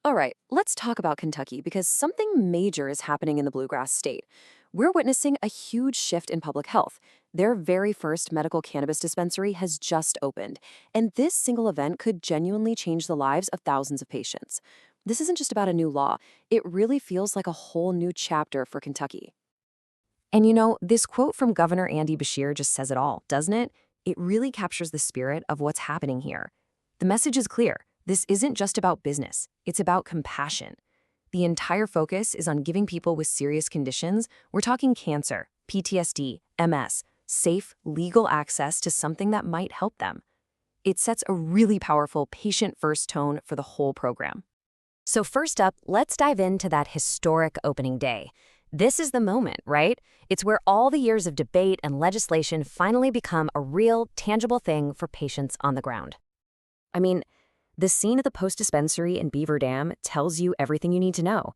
All right, let's talk about Kentucky because something major is happening in the bluegrass state. We're witnessing a huge shift in public health. Their very first medical cannabis dispensary has just opened, and this single event could genuinely change the lives of thousands of patients. This isn't just about a new law, it really feels like a whole new chapter for Kentucky. And this quote from Governor Andy Beshear just says it all, doesn't it? It really captures the spirit of what's happening here. The message is clear. This isn't just about business, it's about compassion. The entire focus is on giving people with serious conditions, we're talking cancer, PTSD, MS, safe, legal access to something that might help them. It sets a really powerful patient-first tone for the whole program. So first up, let's dive into that historic opening day. This is the moment, right? It's where all the years of debate and legislation finally become a real, tangible thing for patients on the ground. I mean, the scene at the post-dispensary in Beaver Dam tells you everything you need to know.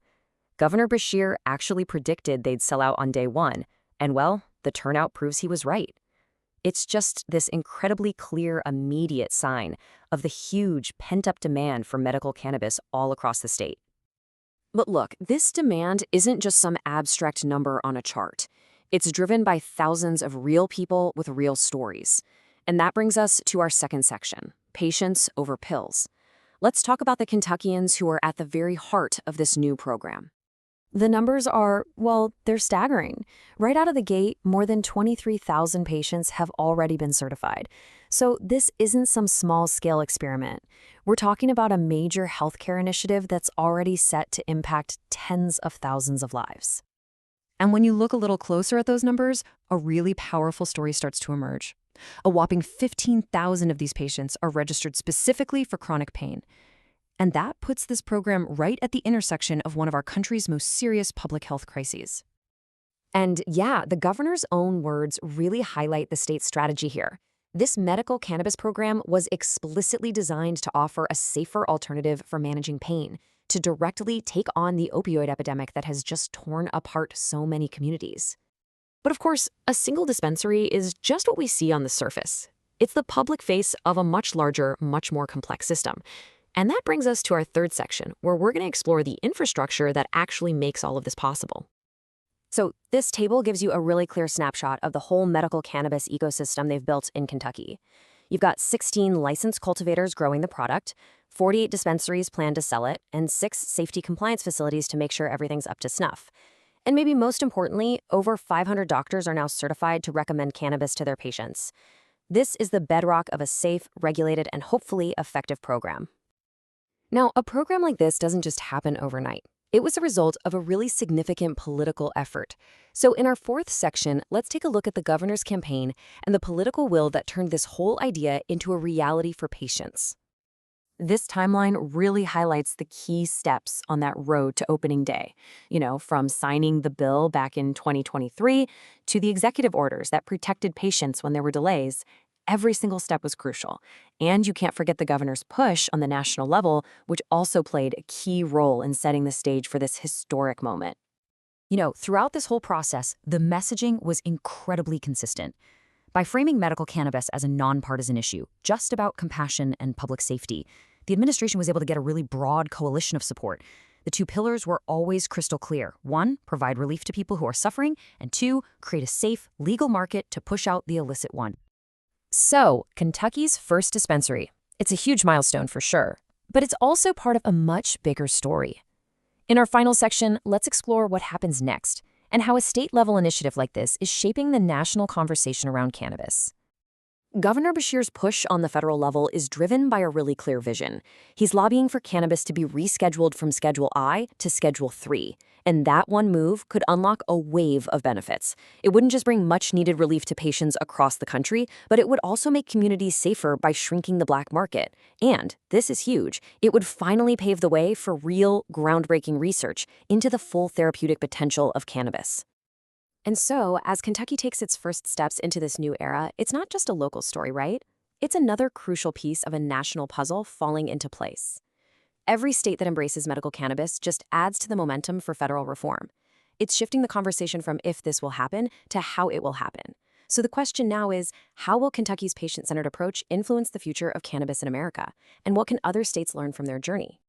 Governor Beshear actually predicted they'd sell out on day one, and well, the turnout proves he was right. It's just this incredibly clear, immediate sign of the huge pent-up demand for medical cannabis all across the state. But look, this demand isn't just some abstract number on a chart. It's driven by thousands of real people with real stories. And that brings us to our second section, patients over pills. Let's talk about the Kentuckians who are at the very heart of this new program. The numbers are, well, they're staggering. Right out of the gate, more than 23,000 patients have already been certified. So this isn't some small-scale experiment. We're talking about a major healthcare initiative that's already set to impact tens of thousands of lives. And when you look a little closer at those numbers, a really powerful story starts to emerge. A whopping 15,000 of these patients are registered specifically for chronic pain. And that puts this program right at the intersection of one of our country's most serious public health crises. And yeah, the governor's own words really highlight the state's strategy here. This medical cannabis program was explicitly designed to offer a safer alternative for managing pain, to directly take on the opioid epidemic that has just torn apart so many communities. But of course, a single dispensary is just what we see on the surface. It's the public face of a much larger, much more complex system. And that brings us to our third section, where we're going to explore the infrastructure that actually makes all of this possible. So this table gives you a really clear snapshot of the whole medical cannabis ecosystem they've built in Kentucky. You've got 16 licensed cultivators growing the product, 48 dispensaries planned to sell it, and 6 safety compliance facilities to make sure everything's up to snuff. And maybe most importantly, over 500 doctors are now certified to recommend cannabis to their patients. This is the bedrock of a safe, regulated, and hopefully effective program. Now, a program like this doesn't just happen overnight. It was a result of a really significant political effort. So in our fourth section, let's take a look at the governor's campaign and the political will that turned this whole idea into a reality for patients. This timeline really highlights the key steps on that road to opening day, from signing the bill back in 2023 to the executive orders that protected patients when there were delays. Every single step was crucial. And you can't forget the governor's push on the national level, which also played a key role in setting the stage for this historic moment. Throughout this whole process, the messaging was incredibly consistent. By framing medical cannabis as a nonpartisan issue, just about compassion and public safety, the administration was able to get a really broad coalition of support. The two pillars were always crystal clear. 1, provide relief to people who are suffering, and 2, create a safe, legal market to push out the illicit one. So, Kentucky's first dispensary. It's a huge milestone for sure, but it's also part of a much bigger story. In our final section, let's explore what happens next and how a state-level initiative like this is shaping the national conversation around cannabis. Governor Beshear's push on the federal level is driven by a really clear vision. He's lobbying for cannabis to be rescheduled from Schedule I to Schedule III, and that one move could unlock a wave of benefits. It wouldn't just bring much-needed relief to patients across the country, but it would also make communities safer by shrinking the black market. And, this is huge, it would finally pave the way for real, groundbreaking research into the full therapeutic potential of cannabis. And so, as Kentucky takes its first steps into this new era, it's not just a local story, right? It's another crucial piece of a national puzzle falling into place. Every state that embraces medical cannabis just adds to the momentum for federal reform. It's shifting the conversation from if this will happen to how it will happen. So the question now is, how will Kentucky's patient-centered approach influence the future of cannabis in America? And what can other states learn from their journey?